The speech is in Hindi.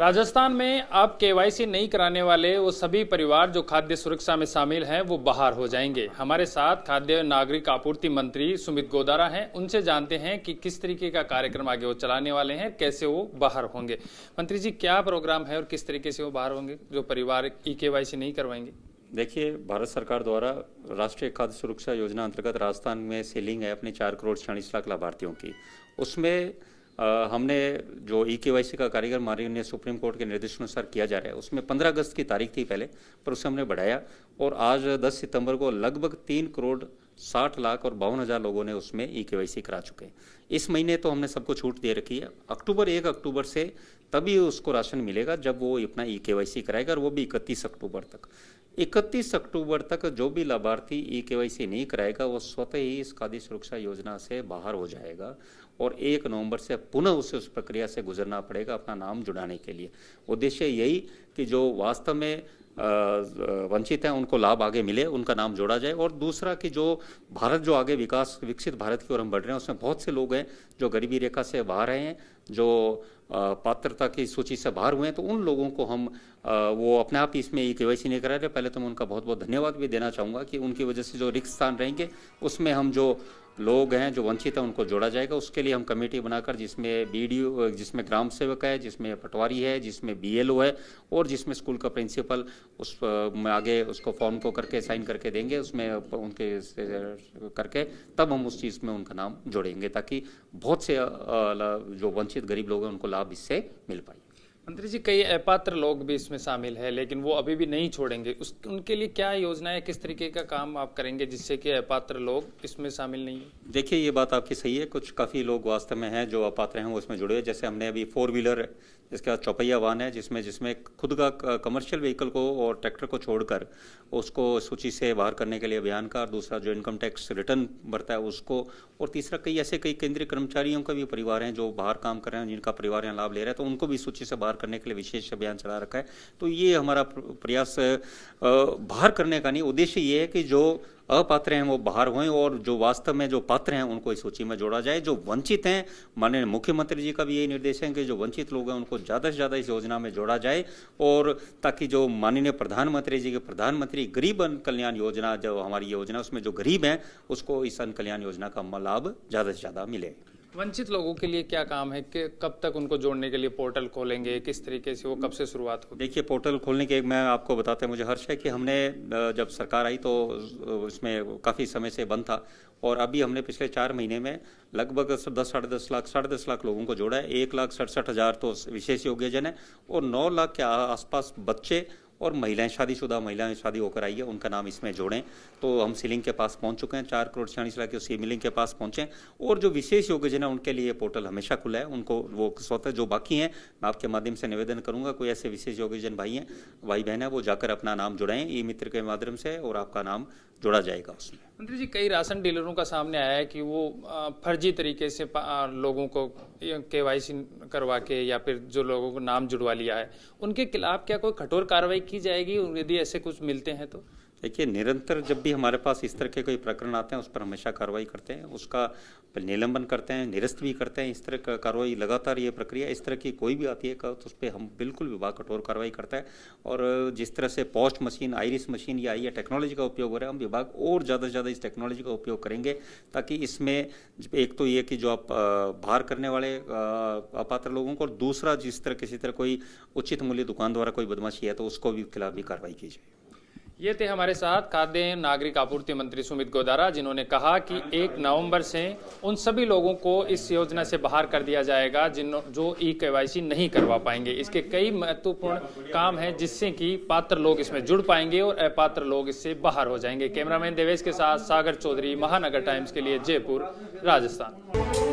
राजस्थान में अब केवाईसी नहीं कराने वाले वो सभी परिवार जो खाद्य सुरक्षा में शामिल हैं वो बाहर हो जाएंगे। हमारे साथ खाद्य नागरिक आपूर्ति मंत्री सुमित गोदारा हैं, उनसे जानते हैं कि किस तरीके का कार्यक्रम आगे वो चलाने वाले हैं, कैसे वो बाहर होंगे। मंत्री जी, क्या प्रोग्राम है और किस तरीके से वो बाहर होंगे जो परिवार केवाईसी नहीं करवाएंगे? देखिए, भारत सरकार द्वारा राष्ट्रीय खाद्य सुरक्षा योजना अंतर्गत राजस्थान में सीलिंग है अपनी 4,46,00,000 लाभार्थियों की। उसमें हमने जो केवाईसी का कार्यक्रम माननीय सुप्रीम कोर्ट के निर्देशानुसार किया जा रहा है, उसमें 15 अगस्त की तारीख थी पहले, पर उसे हमने बढ़ाया और आज 10 सितंबर को लगभग 3,60,00,000 और 52,000 लोगों ने उसमें केवाईसी करा चुके हैं। इस महीने तो हमने सबको छूट दे रखी है। 1 अक्टूबर से तभी उसको राशन मिलेगा जब वो अपना केवाईसी कराएगा, और वो भी 31 अक्टूबर तक। 31 अक्टूबर तक जो भी लाभार्थी केवाईसी नहीं कराएगा वो स्वतः ही इस खाद्य सुरक्षा योजना से बाहर हो जाएगा और 1 नवंबर से पुनः उसे उस प्रक्रिया से गुजरना पड़ेगा अपना नाम जुड़ाने के लिए। उद्देश्य यही कि जो वास्तव में वंचित हैं उनको लाभ आगे मिले, उनका नाम जोड़ा जाए। और दूसरा कि जो भारत जो आगे विकसित भारत की ओर हम बढ़ रहे हैं, उसमें बहुत से लोग हैं जो गरीबी रेखा से बाहर आए हैं, जो पात्रता की सूची से बाहर हुए हैं, तो उन लोगों को हम वो अपने आप इसमें केवाईसी नहीं करा रहे। पहले तो मैं उनका बहुत बहुत धन्यवाद भी देना चाहूँगा कि उनकी वजह से जो रिक्त स्थान रहेंगे उसमें हम जो लोग हैं जो वंचित हैं उनको जोड़ा जाएगा। उसके लिए हम कमेटी बनाकर जिसमें बीडीओ, जिसमें ग्राम सेवक है, जिसमें पटवारी है, जिसमें बीएलओ है और जिसमें स्कूल का प्रिंसिपल, उस में आगे उसको फॉर्म को करके साइन करके देंगे, उसमें उनके करके तब हम उस चीज़ में उनका नाम जोड़ेंगे ताकि बहुत से जो वंचित गरीब लोग हैं उनको लाभ इससे मिल पाए। मंत्री जी, कई अपात्र लोग भी इसमें शामिल है लेकिन वो अभी भी नहीं छोड़ेंगे, उनके लिए क्या योजनाएं, किस तरीके का काम आप करेंगे जिससे कि अपात्र लोग इसमें शामिल नहीं है? देखिए, ये बात आपकी सही है। कुछ काफ़ी लोग वास्तव में हैं जो अपात्र हैं वो इसमें जुड़े हुए। जैसे हमने अभी 4 व्हीलर, इसके बाद चौपहिया वाहन है जिसमें खुद का कमर्शियल व्हीकल को और ट्रैक्टर को छोड़कर उसको सूची से बाहर करने के लिए अभियान का, और दूसरा जो इनकम टैक्स रिटर्न भरता है उसको, और तीसरा कई केंद्रीय कर्मचारियों का भी परिवार हैं जो बाहर काम कर रहे हैं, जिनका परिवार यहाँ लाभ ले रहा है, तो उनको भी सूची से बाहर करने के लिए विशेष अभियान चला रखा है। तो ये हमारा प्रयास बाहर करने का नहीं, उद्देश्य ये है कि जो अपात्र हैं वो बाहर हों और जो वास्तव में जो पात्र हैं उनको इस सूची में जोड़ा जाए। जो वंचित हैं, माननीय मुख्यमंत्री जी का भी यही निर्देश है कि जो वंचित लोग हैं उनको ज़्यादा से ज़्यादा इस योजना में जोड़ा जाए, और ताकि जो माननीय प्रधानमंत्री जी के प्रधानमंत्री गरीब अन्न कल्याण योजना, जो हमारी योजना, उसमें जो गरीब हैं उसको इस अन्न कल्याण योजना का लाभ ज़्यादा से ज़्यादा मिले। वंचित लोगों के लिए क्या काम है कि कब तक उनको जोड़ने के लिए पोर्टल खोलेंगे, किस तरीके से, वो कब से शुरुआत होगी? देखिए, पोर्टल खोलने के मैं आपको बताते हैं, मुझे हर्ष है कि हमने जब सरकार आई तो इसमें काफ़ी समय से बंद था, और अभी हमने पिछले 4 महीने में लगभग 10 लाख लोगों को जोड़ा है। 1,67,000 तो विशेष योग्यजन है और 9 लाख के आसपास बच्चे और महिलाएं, शादीशुदा महिलाएं, शादी होकर आई है, उनका नाम इसमें जोड़ें। तो हम सीलिंग के पास पहुंच चुके हैं, 4,46,00,000 के सीलिंग के पास पहुंचे, और जो विशेष योग्यजन है उनके लिए पोर्टल हमेशा खुला है। उनको वो स्वतः जो बाकी हैं, मैं आपके माध्यम से निवेदन करूंगा, कोई ऐसे विशेष योग्यजन भाई बहन है वो जाकर अपना नाम जुड़ाएं ई-मित्र के माध्यम से, और आपका नाम जोड़ा जाएगा उसमें। मंत्री जी, कई राशन डीलरों का सामने आया है कि वो फर्जी तरीके से लोगों को केवाईसी करवा के या फिर जो लोगों को नाम जुड़वा लिया है, उनके खिलाफ क्या कोई कठोर कार्रवाई की जाएगी यदि ऐसे कुछ मिलते हैं तो? देखिए, निरंतर जब भी हमारे पास इस तरह के कोई प्रकरण आते हैं उस पर हमेशा कार्रवाई करते हैं, उसका निलंबन करते हैं, निरस्त भी करते हैं। इस तरह का कार्रवाई लगातार, ये प्रक्रिया इस तरह की कोई भी आती है तो उस पर हम बिल्कुल विभाग कठोर कार्रवाई करता है। और जिस तरह से पोस्ट मशीन, आइरिस मशीन या आई है, टेक्नोलॉजी का उपयोग हो रहा है, हम विभाग और ज़्यादा से ज़्यादा इस टेक्नोलॉजी का उपयोग करेंगे ताकि इसमें एक तो ये कि जो आप बाहर करने वाले अपात्र लोगों को, और दूसरा जिस तरह किसी तरह कोई उचित मूल्य दुकान द्वारा कोई बदमाशी है तो उसको भी खिलाफ भी कार्रवाई की जाए। ये थे हमारे साथ खाद्य नागरिक आपूर्ति मंत्री सुमित गोदारा, जिन्होंने कहा कि 1 नवंबर से उन सभी लोगों को इस योजना से बाहर कर दिया जाएगा जो केवाईसी नहीं करवा पाएंगे। इसके कई महत्वपूर्ण काम हैं जिससे कि पात्र लोग इसमें जुड़ पाएंगे और अपात्र लोग इससे बाहर हो जाएंगे। कैमरामैन देवेश के साथ सागर चौधरी, महानगर टाइम्स के लिए जयपुर, राजस्थान।